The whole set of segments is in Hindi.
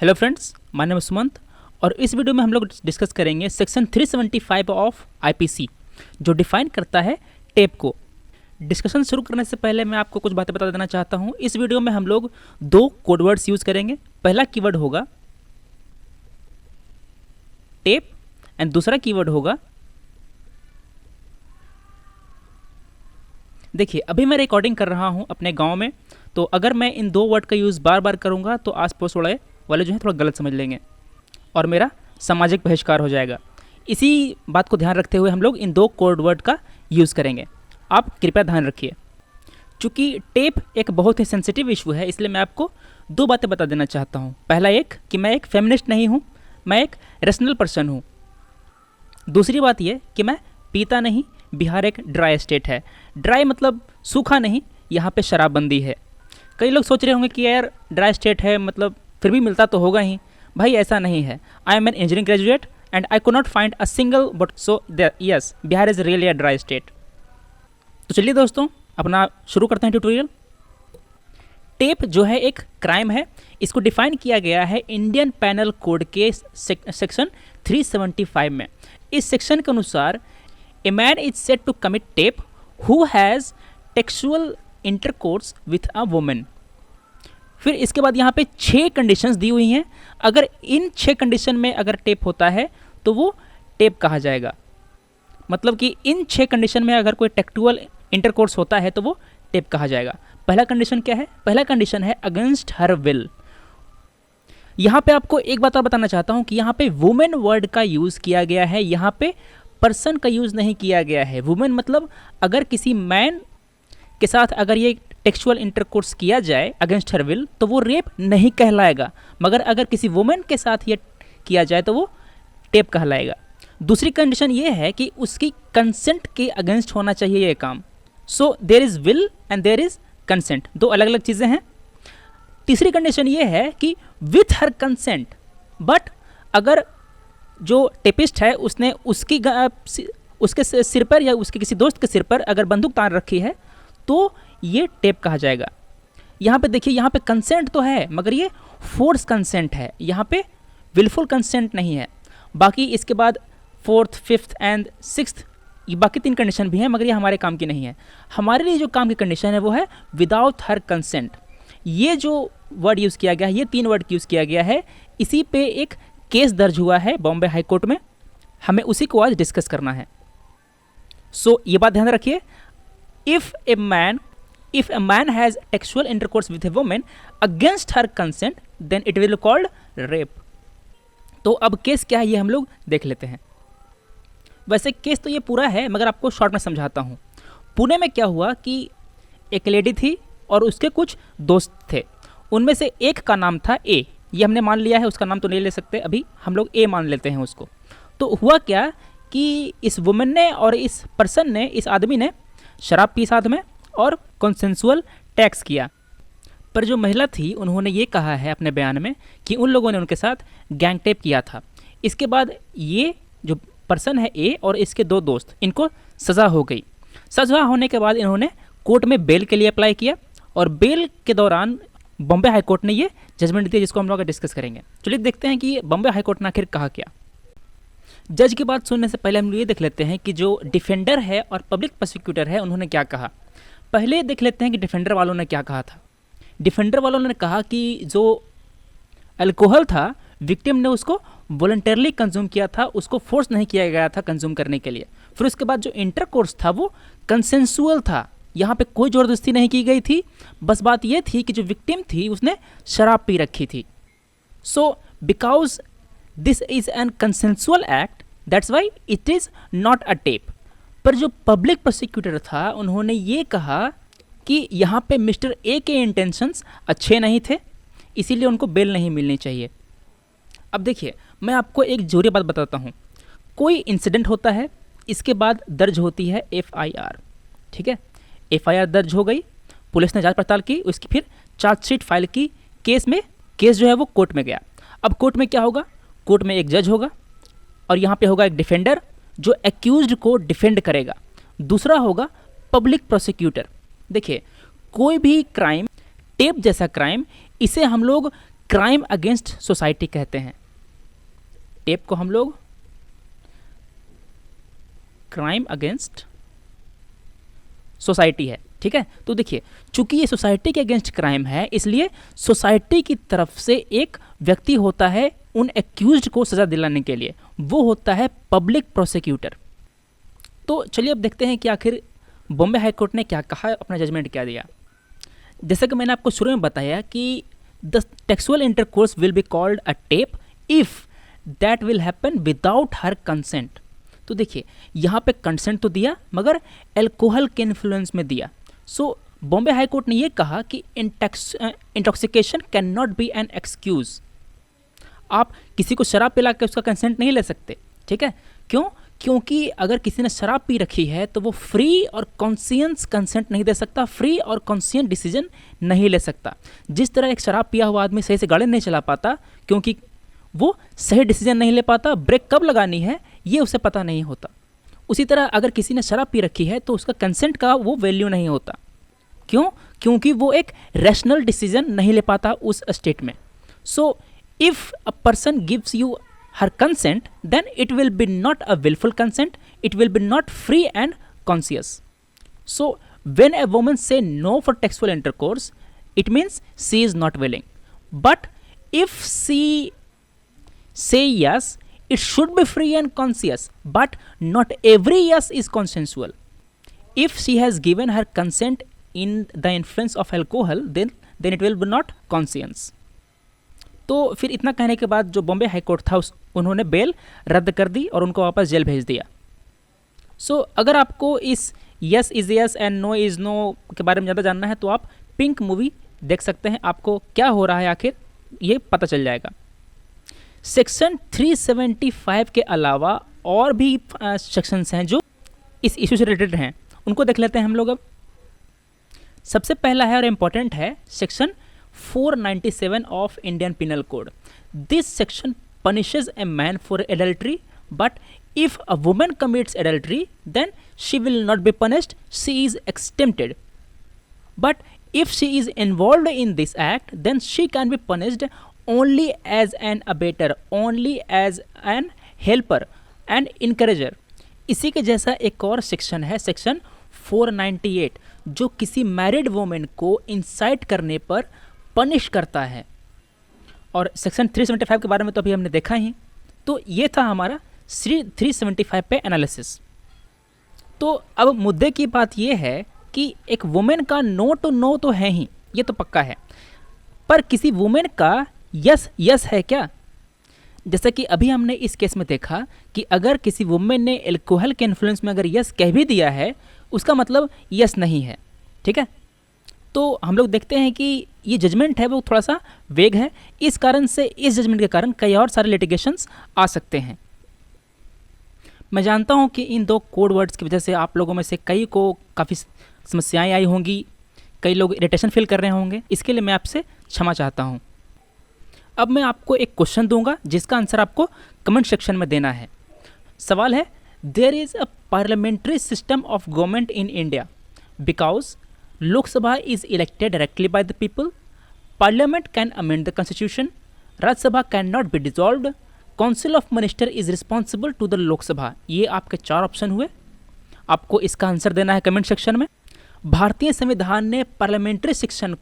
Hello friends, my name is Sumant और इस वीडियो में हम लोग डिस्कस करेंगे सेक्शन 375 ऑफ आईपीसी जो डिफाइन करता है टेप को। डिस्कशन शुरू करने से पहले मैं आपको कुछ बातें बता देना चाहता हूं। इस वीडियो में हम लोग दो कोडवर्ड्स यूज़ करेंगे। पहला कीवर्ड होगा टेप एंड दूसरा कीवर्ड होगा, देखिए अभी मैं रिकॉर्डिंग कर रहा हूं अपने गांव में, तो अगर मैं इन दो वर्ड का यूज़ बार बार करूंगा तो आस पड़ोस वाले जो है थोड़ा गलत समझ लेंगे और मेरा सामाजिक बहिष्कार हो जाएगा। इसी बात को ध्यान रखते हुए हम लोग इन दो कोड वर्ड का यूज़ करेंगे। आप कृपया ध्यान रखिए। चूँकि टेप एक बहुत ही सेंसिटिव इशू है, इसलिए मैं आपको दो बातें बता देना चाहता हूँ। पहला एक कि मैं एक फेमिनिस्ट नहीं हूँ, मैं एक रेशनल पर्सन हूँ। दूसरी बात यह कि मैं पीता नहीं, बिहार एक ड्राई स्टेट है। ड्राई मतलब सूखा नहीं, यहाँ पे शराबबंदी है। कई लोग सोच रहे होंगे कि यार ड्राई स्टेट है मतलब फिर भी मिलता तो होगा ही। भाई ऐसा नहीं है। I am an engineering graduate and I could not find a single but so yes Bihar is really a dry state. तो चलिए दोस्तों अपना शुरू करते हैं ट्यूटोरियल। टेप जो है एक क्राइम है। इसको डिफाइन किया गया है इंडियन पैनल कोड के सेक्शन 375 में। इस सेक्शन के अनुसार a man is said to commit rape who has sexual intercourse with a woman. फिर इसके बाद यहाँ पे 6 कंडीशंस दी हुई हैं। अगर इन 6 कंडीशन में अगर टेप होता है तो वो टेप कहा जाएगा। मतलब कि इन 6 कंडीशन में अगर कोई टेक्सुअल इंटरकोर्स होता है तो वो टेप कहा जाएगा। पहला कंडीशन क्या है? पहला कंडीशन है अगेंस्ट हर विल। यहाँ पे आपको एक बात और बताना चाहता हूँ कि यहाँ पे वुमेन वर्ड का यूज़ किया गया है, यहाँ पे पर्सन का यूज़ नहीं किया गया है। वुमेन मतलब अगर किसी मैन के साथ अगर ये टेक्सुअल इंटरकोर्स किया जाए अगेंस्ट हर विल तो वो रेप नहीं कहलाएगा, मगर अगर किसी वुमेन के साथ ये किया जाए तो वो टेप कहलाएगा। दूसरी कंडीशन ये है कि उसकी कंसेंट के अगेंस्ट होना चाहिए ये काम। So there is will and there is consent, दो अलग अलग चीज़ें हैं। तीसरी कंडीशन ये है कि विथ हर कंसेंट, बट अगर जो टेपिस्ट है उसने उसके सिर पर या उसके किसी दोस्त के सिर पर अगर बंदूक तान रखी है तो ये टेप कहा जाएगा। यहाँ पे देखिए, यहाँ पे कंसेंट तो है मगर ये फोर्स कंसेंट है, यहाँ पे विलफुल कंसेंट नहीं है। बाकी इसके बाद 4th, 5th एंड 6th ये बाकी 3 कंडीशन भी हैं मगर ये हमारे काम की नहीं है। हमारे लिए जो काम की कंडीशन है वो है विदाउट हर कंसेंट। ये जो वर्ड यूज़ किया गया है, ये 3 वर्ड यूज़ किया गया है। इसी पे एक केस दर्ज हुआ है बॉम्बे हाई कोर्ट में, हमें उसी को आज डिस्कस करना है। सो ये बात ध्यान रखिए, if a man has sexual intercourse with a woman against her consent then it will be called rape। तो अब केस क्या है ये हम लोग देख लेते हैं। वैसे केस तो ये पूरा है मगर आपको शॉर्ट में समझाता हूँ। पुणे में क्या हुआ कि एक लेडी थी और उसके कुछ दोस्त थे। उनमें से एक का नाम था ए, ये हमने मान लिया है, उसका नाम तो नहीं ले सकते अभी, हम लोग ए मान लेते हैं उसको। तो हुआ क्या कि इस वुमेन ने और इस पर्सन ने, इस आदमी ने शराब पी साथ में और कॉन्सेंसुअल टैक्स किया। पर जो महिला थी उन्होंने ये कहा है अपने बयान में कि उन लोगों ने उनके साथ गैंग टेप किया था। इसके बाद ये जो पर्सन है ए और इसके 2 दोस्त, इनको सज़ा हो गई। सज़ा होने के बाद इन्होंने कोर्ट में बेल के लिए अप्लाई किया और बेल के दौरान बॉम्बे हाई कोर्ट ने ये जजमेंट दिया जिसको हम लोग डिस्कस करेंगे। चलिए देखते हैं कि बॉम्बे हाई कोर्ट ने आखिर कहा क्या। जज की बात सुनने से पहले हम लोग ये देख लेते हैं कि जो डिफेंडर है और पब्लिक प्रोसिक्यूटर है उन्होंने क्या कहा। पहले देख लेते हैं कि डिफेंडर वालों ने क्या कहा था। डिफेंडर वालों ने कहा कि जो अल्कोहल था विक्टिम ने उसको वॉलंटरली कंज्यूम किया था, उसको फोर्स नहीं किया गया था कंज्यूम करने के लिए। फिर उसके बाद जो इंटरकोर्स था वो कंसेंसुअल था, यहाँ पे कोई ज़बरदस्ती नहीं की गई थी। बस बात ये थी कि जो विक्टिम थी उसने शराब पी रखी थी। So because this is an consensual act that's why it is not a tape. पर जो पब्लिक प्रोसिक्यूटर था उन्होंने ये कहा कि यहाँ पे मिस्टर ए के इंटेंशंस अच्छे नहीं थे, इसीलिए उनको बेल नहीं मिलनी चाहिए। अब देखिए मैं आपको एक जोरी बात बताता हूँ। कोई इंसिडेंट होता है, इसके बाद दर्ज होती है FIR, ठीक है। FIR दर्ज हो गई, पुलिस ने जांच पड़ताल की, उसकी फिर चार्जशीट फाइल की, केस जो है वो कोर्ट में गया। अब कोर्ट में क्या होगा? कोर्ट में एक जज होगा और यहाँ पे होगा एक डिफेंडर जो एक्यूज्ड को डिफेंड करेगा। दूसरा होगा पब्लिक प्रोसिक्यूटर। देखिए कोई भी क्राइम, टेप जैसा क्राइम, इसे हम लोग क्राइम अगेंस्ट सोसाइटी कहते हैं। टेप को हम लोग क्राइम अगेंस्ट सोसाइटी है, ठीक है। तो देखिए, चूंकि ये सोसाइटी के अगेंस्ट क्राइम है, इसलिए सोसाइटी की तरफ से एक व्यक्ति होता है उन एक्यूज्ड को सजा दिलाने के लिए, वो होता है पब्लिक प्रोसिक्यूटर। तो चलिए अब देखते हैं कि आखिर बॉम्बे हाई कोर्ट ने क्या कहा, अपना जजमेंट क्या दिया। जैसा कि मैंने आपको शुरू में बताया कि the sexual intercourse will be called a tape if that will happen without her consent. तो देखिए, यहाँ पे कंसेंट तो दिया मगर एल्कोहल के इन्फ्लुएंस में दिया। सो बॉम्बे हाई कोर्ट ने ये कहा कि intoxication can not be an excuse. आप किसी को शराब पिला के उसका कंसेंट नहीं ले सकते, ठीक है। क्यों? क्योंकि अगर किसी ने शराब पी रखी है तो वो फ्री और कॉन्शियस कंसेंट नहीं दे सकता, फ्री और कॉन्शियस डिसीजन नहीं ले सकता। जिस तरह एक शराब पिया हुआ आदमी सही से गाड़ी नहीं चला पाता क्योंकि वो सही डिसीजन नहीं ले पाता, ब्रेक कब लगानी है ये उसे पता नहीं होता। उसी तरह अगर किसी ने शराब पी रखी है तो उसका कंसेंट का वो वैल्यू नहीं होता। क्यों? क्योंकि वो एक रैशनल डिसीजन नहीं ले पाता उस स्टेट में। So if a person gives you her consent, then it will be not a willful consent, it will be not free and conscious. So when a woman say no for sexual intercourse, it means she is not willing. But if she say yes, it should be free and conscious, but not every yes is consensual. If she has given her consent in the influence of alcohol, then it will be not conscience. तो फिर इतना कहने के बाद जो बॉम्बे हाई कोर्ट था उन्होंने बेल रद्द कर दी और उनको वापस जेल भेज दिया। सो अगर आपको इस yes is yes and no is no के बारे में ज़्यादा जानना है तो आप पिंक मूवी देख सकते हैं, आपको क्या हो रहा है आखिर ये पता चल जाएगा। सेक्शन 375 के अलावा और भी सेक्शंस हैं जो इस इशू से रिलेटेड हैं, उनको देख लेते हैं हम लोग। अब सबसे पहला है और इम्पॉर्टेंट है section 497 of Indian Penal Code. This section punishes a man for adultery, but if a woman commits adultery, then she will not be punished, she is exempted. But if she is involved in this act, then she can be punished only as an abettor, only as an helper and encourager. इसी के जैसा एक और सेक्शन है, सेक्शन 498, जो किसी मैरिड वुमेन को इंसाइट करने पर पनिश करता है। और सेक्शन 375 के बारे में तो अभी हमने देखा ही। तो ये था हमारा 375 पे एनालिसिस। तो अब मुद्दे की बात ये है कि एक वुमेन का नो टू नो तो है ही, ये तो पक्का है, पर किसी वुमेन का यस यस है क्या? जैसा कि अभी हमने इस केस में देखा कि अगर किसी वुमेन ने एल्कोहल के इन्फ्लुएंस में अगर यस कह भी दिया है उसका मतलब यस नहीं है, ठीक है। तो हम लोग देखते हैं कि ये जजमेंट है वो थोड़ा सा वेग है, इस कारण से इस जजमेंट के कारण कई और सारे लिटिगेशंस आ सकते हैं। मैं जानता हूँ कि इन दो कोड वर्ड्स की वजह से आप लोगों में से कई को काफ़ी समस्याएं आई होंगी, कई लोग इरिटेशन फील कर रहे होंगे, इसके लिए मैं आपसे क्षमा चाहता हूँ। अब मैं आपको एक क्वेश्चन दूंगा जिसका आंसर आपको कमेंट सेक्शन में देना है। सवाल है, there is a parliamentary system of government in India because Lok Sabha is elected directly by the people. Parliament can amend the constitution. Raj Sabha cannot be dissolved. Council of Minister is responsible to the Lok Sabha. ये आपके 4 ऑप्शन हुए, आपको इसका आंसर देना है कमेंट सेक्शन में। भारतीय संविधान ने पार्लियामेंट्री सिस्टम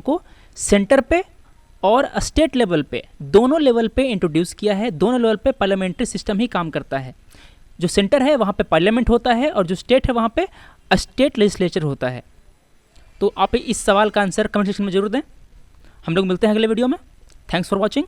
को सेंटर पे और स्टेट लेवल पे, दोनों लेवल पे इंट्रोड्यूस किया है। दोनों लेवल पे पार्लियामेंट्री सिस्टम ही काम करता है। जो सेंटर है वहाँ पे पार्लियामेंट होता है और जो स्टेट है वहाँ पे स्टेट लेजिस्लेचर होता है। तो आप इस सवाल का आंसर कमेंट सेक्शन में जरूर दें। हम लोग मिलते हैं अगले वीडियो में। Thanks for watching.